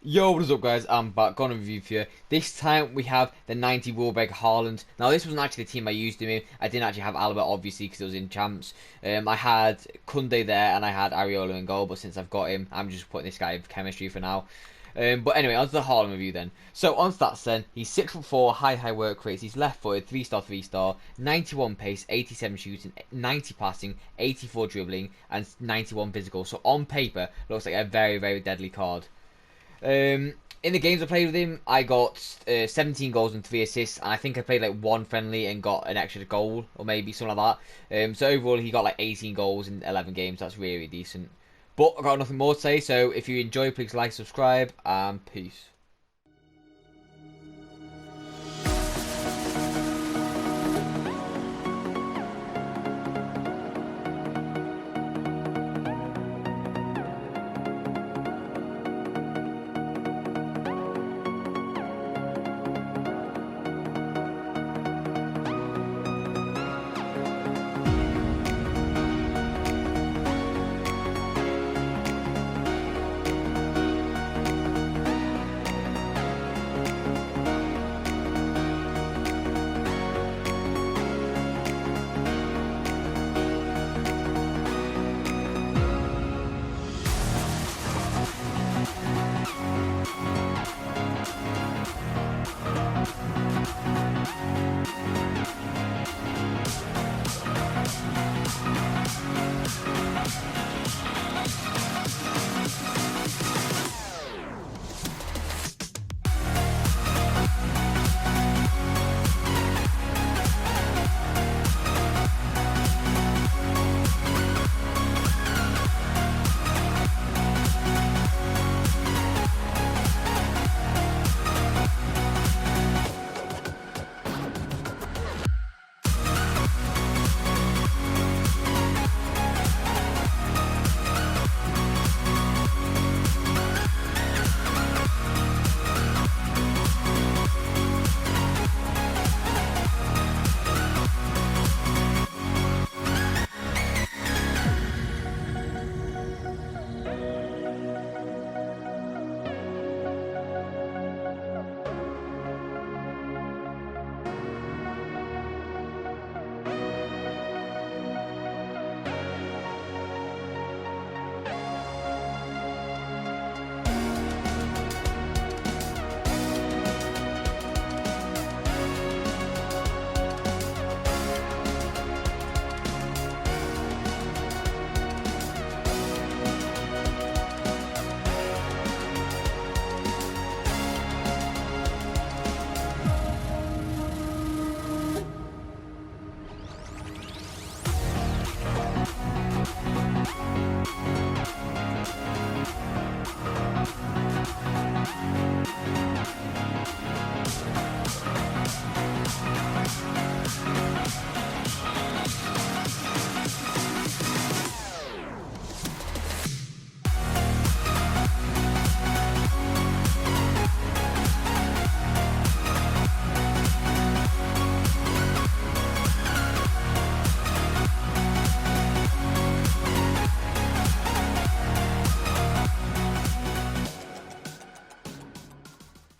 Yo, what is up, guys? I'm back on a review for you. This time we have the 90 Warburg Haaland. Now, this wasn't actually the team I used him in. I didn't actually have Alba, obviously, because it was in champs. I had Kunde there and I had Areola in goal, but since I've got him, I'm just putting this guy in chemistry for now. But anyway, on to the Haaland review then. So, on stats then, he's 6'4", high work rates. He's left footed, 3-star, 3-star, 91 pace, 87 shooting, 90 passing, 84 dribbling, and 91 physical. So, on paper, looks like a very deadly card. In the games I played with him, I got 17 goals and 3 assists, and I think I played like one friendly and got an extra goal, or maybe something like that. So overall, he got like 18 goals in 11 games. That's really decent. But I got nothing more to say, so if you enjoy, please like, subscribe, and peace.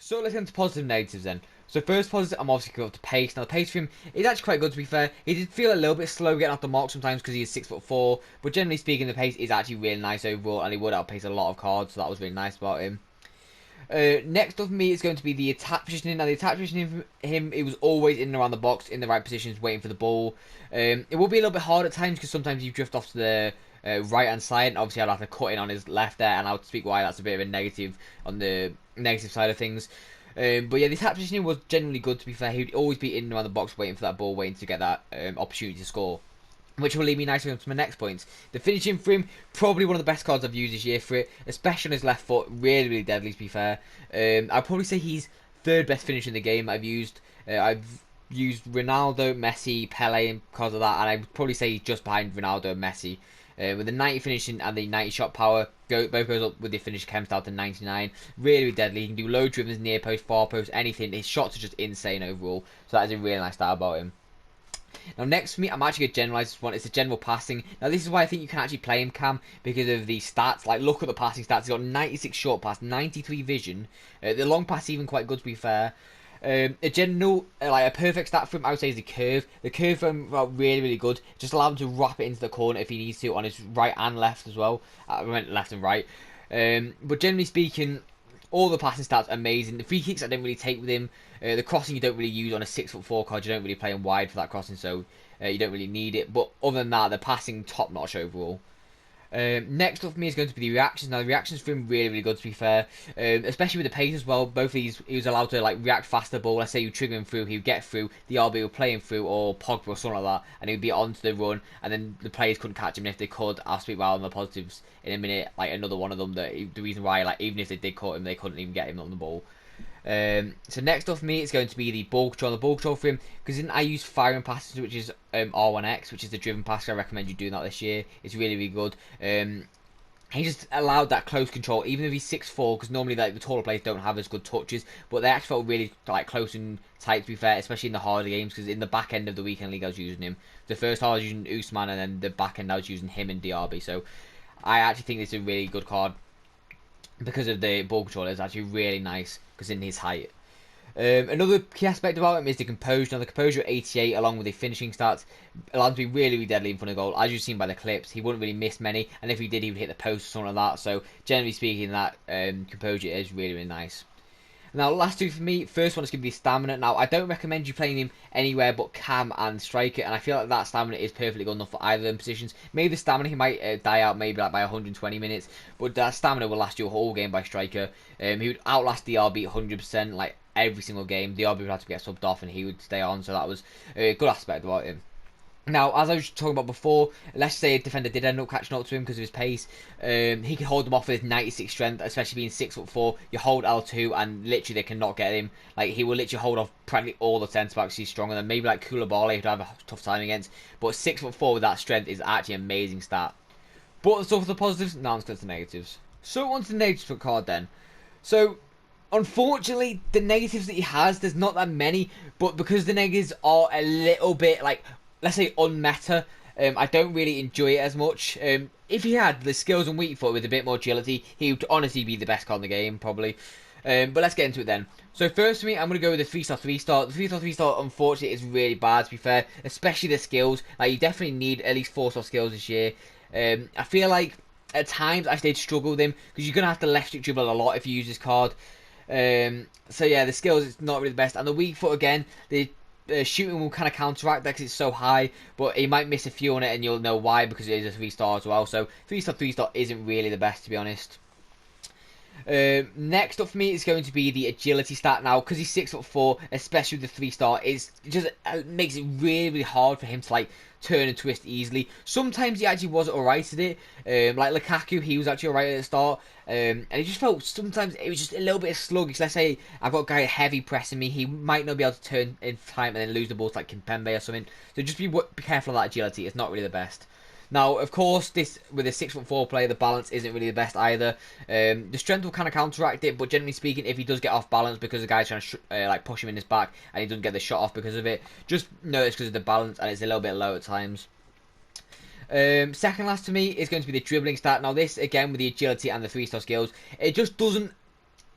So let's get into positive and negatives then. So first positive, I'm obviously going up to pace. Now the pace for him is actually quite good, to be fair. He did feel a little bit slow getting off the mark sometimes because he is 6'4", but generally speaking the pace is actually really nice overall, and he would outpace a lot of cards, so that was really nice about him. Next up for me is going to be the attack positioning. Now the attack positioning for him, it was always in and around the box, in the right positions, waiting for the ball. It will be a little bit hard at times because sometimes you drift off to the right hand side, and obviously I'd have to cut in on his left there, and I'll speak why that's a bit of a negative on the negative side of things. But yeah, the attack positioning was generally good, to be fair. He would always be in and around the box waiting for that ball, waiting to get that opportunity to score. Which will lead me nicely on to my next points. The finishing for him, probably one of the best cards I've used this year for it, especially on his left foot. Really deadly, to be fair. I'd probably say he's third best finisher in the game I've used. I've used Ronaldo, Messi, Pele, and because of that, and I'd probably say he's just behind Ronaldo and Messi. With the 90 finishing and the 90 shot power, both goes up with the finish chems out to 99. Really deadly. He can do low dribbles, near post, far post, anything. His shots are just insane overall. So that is a really nice style about him. Now, next for me, I'm actually going to generalise this one. It's a general passing. Now, this is why I think you can actually play him, Cam, because of the stats. Like, look at the passing stats. He's got 96 short pass, 93 vision. The long pass even quite good, to be fair. A general, like a perfect stat for him, I would say, is the curve. The curve for him, well, really, really good. Just allow him to wrap it into the corner if he needs to on his right and left as well. I went left and right. But generally speaking, all the passing stats amazing. The free kicks I didn't really take with him. The crossing you don't really use on a 6'4" card. You don't really play him wide for that crossing, so you don't really need it. But other than that, the passing top notch overall. Next up for me is going to be the reactions. Now the reactions for him really, really good, to be fair, especially with the pace as well. Both of these, he was allowed to like react faster the ball. Let's say you trigger him through, he would get through. The RB would play him through, or Pogba or something like that, and he would be onto the run. And then the players couldn't catch him. And if they could, I'll speak well on the positives in a minute. Like another one of them, the reason why, like, even if they did caught him, they couldn't even get him on the ball. So next up for me, it's going to be the ball control. The ball control for him, because I use firing passes, which is R1X, which is the driven pass. I recommend you doing that this year. It's really, really good. He just allowed that close control, even if he's 6'4", because normally like the taller players don't have as good touches, but they actually felt really like close and tight, to be fair, especially in the harder games, because in the back end of the weekend league I was using him. The first half I was using Usman, and then the back end I was using him and DRB, so I actually think this is a really good card because of the ball control. It's actually really nice because in his height. Another key aspect about him is the composure. Now, the composure at 88, along with the finishing stats, allowed him to be really, really deadly in front of goal. As you've seen by the clips, he wouldn't really miss many, and if he did, he would hit the post or something like that. So, generally speaking, that composure is really, really nice. Now, last two for me. First one is going to be stamina. Now, I don't recommend you playing him anywhere but cam and striker, and I feel like that stamina is perfectly good enough for either of them positions. Maybe the stamina, he might die out maybe like by 120 minutes, but that stamina will last you a whole game by striker. He would outlast the RB 100%, like every single game. The RB would have to get subbed off and he would stay on, so that was a good aspect about him. Now, as I was talking about before, let's say a defender did end up catching up to him because of his pace. He could hold them off with his 96 strength, especially being 6'4". You hold L2 and literally they cannot get him. Like, he will literally hold off practically all the centre backs. He's stronger than maybe like Koulibaly, who'd have a tough time against. But 6'4" with that strength is actually an amazing stat. But so for the positives, now let's go to the negatives. So on to the negatives for the card then. So unfortunately, the negatives that he has, there's not that many, but because the negatives are a little bit, like, let's say, unmeta, I don't really enjoy it as much. If he had the skills and weak foot with a bit more agility, he would honestly be the best card in the game, probably. But let's get into it then. So first for me, I'm going to go with the 3-star 3-star. The 3-star 3-star, unfortunately, is really bad, to be fair, especially the skills. Like, you definitely need at least 4-star skills this year. I feel like at times I did struggle with him, because you're going to have to left stick dribble a lot if you use this card. So yeah, the skills is not really the best, and the weak foot again, the shooting will kind of counteract that because it's so high, but he might miss a few on it, and you'll know why, because it is a 3-star as well. So 3-star 3-star isn't really the best, to be honest. Next up for me is going to be the agility stat. Now, because he's 6'4", especially with the 3-star, it just makes it really, really hard for him to like turn and twist easily. Sometimes he actually was alright at it. Like Lukaku, he was actually alright at the start. And it just felt sometimes it was just a little bit sluggish. Let's say I've got a guy heavy pressing me, he might not be able to turn in time and then lose the ball to like Kimpembe or something. So just be careful of that agility. It's not really the best. Now, of course, this with a 6'4" player, the balance isn't really the best either. The strength will kind of counteract it, but generally speaking, if he does get off balance because the guy's trying to like push him in his back and he doesn't get the shot off because of it, just know it's because of the balance and it's a little bit low at times. Second last to me is going to be the dribbling stat. Now, this again with the agility and the 3-star skills, it just doesn't.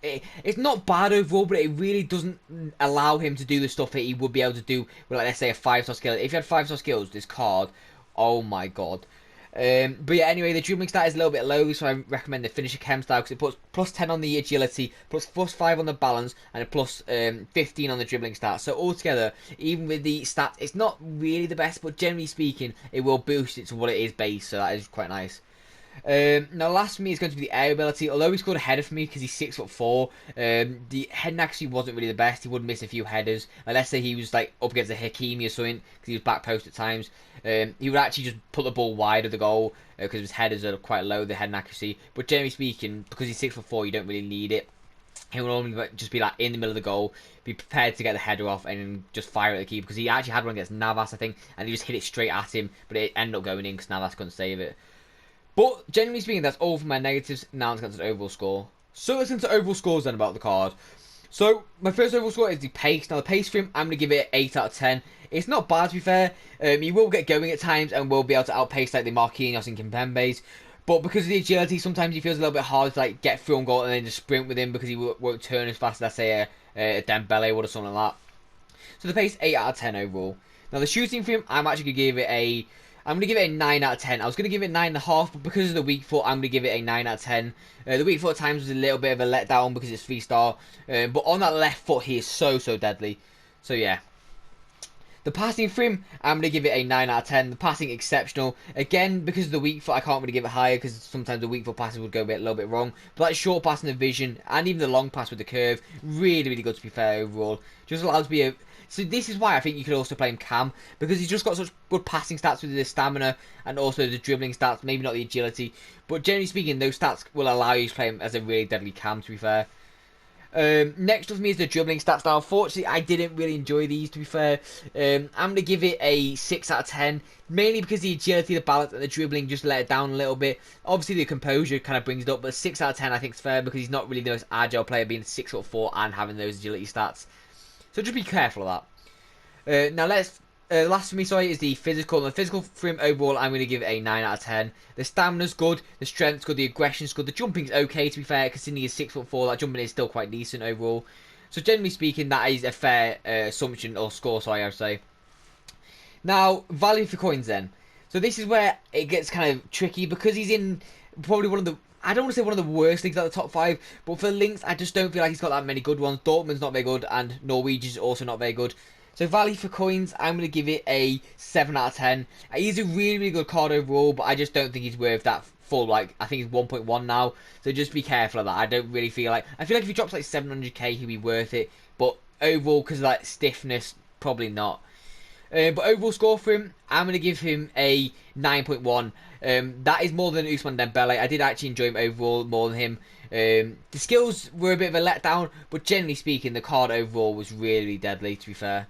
It's not bad overall, but it really doesn't allow him to do the stuff that he would be able to do with, like, let's say, a 5-star skill. If you had 5-star skills, this card, oh my god. But yeah, anyway, the dribbling stat is a little bit low, so I recommend the finisher chem style, because it puts plus 10 on the agility, plus 5 on the balance, and a plus 15 on the dribbling stat. So altogether, even with the stats, it's not really the best, but generally speaking, it will boost it to what it is base, so that is quite nice. Now, last for me is going to be the air ability. Although he scored a header for me because he's 6'4", the heading accuracy wasn't really the best. He would miss a few headers. Like, let's say he was like up against a Hakimi or something because he was back post at times. He would actually just put the ball wide of the goal because his headers are quite low, the heading accuracy. But generally speaking, because he's 6'4", you don't really need it. He will normally just be like in the middle of the goal, be prepared to get the header off and just fire at the keeper, because he actually had one against Navas, I think, and he just hit it straight at him, but it ended up going in because Navas couldn't save it. But generally speaking, that's all for my negatives. Now let's get to the overall score. So let's get to overall scores then about the card. So my first overall score is the pace. Now the pace for him, I'm going to give it an 8 out of 10. It's not bad to be fair. He will get going at times and will be able to outpace like the Marquinhos and Kimpembes. But because of the agility, sometimes he feels a little bit hard to like get through on goal and then just sprint with him because he won't turn as fast as, let's say, a Dembele would or something like that. So the pace, 8 out of 10 overall. Now the shooting for him, I'm actually going to give it a... I'm going to give it a 9 out of 10. I was going to give it 9.5, but because of the weak foot, I'm going to give it a 9 out of 10. The weak foot at times was a little bit of a letdown because it's 3-star. But on that left foot, he is so deadly. So yeah. The passing for him, I'm going to give it a 9 out of 10. The passing, exceptional. Again, because of the weak foot, I can't really give it higher because sometimes the weak foot passes would go a little bit wrong. But that short pass and the vision, and even the long pass with the curve, really good to be fair overall. Just allows to be a... So this is why I think you could also play him cam, because he's just got such good passing stats with the stamina and also the dribbling stats, maybe not the agility. But generally speaking, those stats will allow you to play him as a really deadly cam, to be fair. Next with me is the dribbling stats. Now, unfortunately, I didn't really enjoy these, to be fair. I'm going to give it a 6 out of 10, mainly because the agility, the balance, and the dribbling just let it down a little bit. Obviously, the composure kind of brings it up, but 6 out of 10 I think is fair because he's not really the most agile player, being 6'4" and having those agility stats. So just be careful of that. Now, last for me, sorry, is the physical. And the physical for him overall, I'm going to give it a 9 out of 10. The stamina's good, the strength's good, the aggression's good, the jumping's okay, to be fair, considering he's 6'4", that jumping is still quite decent overall. So generally speaking, that is a fair assumption, or score, sorry, I would say. Now, value for coins then. So this is where it gets kind of tricky, because he's in probably one of the... I don't want to say one of the worst leagues out of the top 5, but for links, I just don't feel like he's got that many good ones. Dortmund's not very good, and Norwegian's also not very good. So value for coins, I'm going to give it a 7 out of 10. He's a really good card overall, but I just don't think he's worth that full, like, I think he's 1.1 now. So just be careful of that. I don't really feel like... I feel like if he drops like 700k, he'll be worth it. But overall, because of that stiffness, probably not. But overall score for him, I'm going to give him a 9.1. That is more than Ousmane Dembele. I did actually enjoy him overall more than him. The skills were a bit of a letdown, but generally speaking, the card overall was really deadly, to be fair.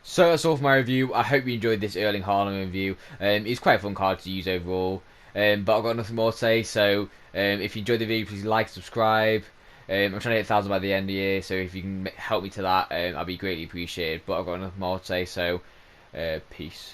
So that's all for my review. I hope you enjoyed this Erling Haaland review. It's quite a fun card to use overall. But I've got nothing more to say, so if you enjoyed the video, please like, subscribe. I'm trying to hit 1,000 by the end of the year, so if you can help me to that, I'd be greatly appreciated. But I've got nothing more to say, so peace.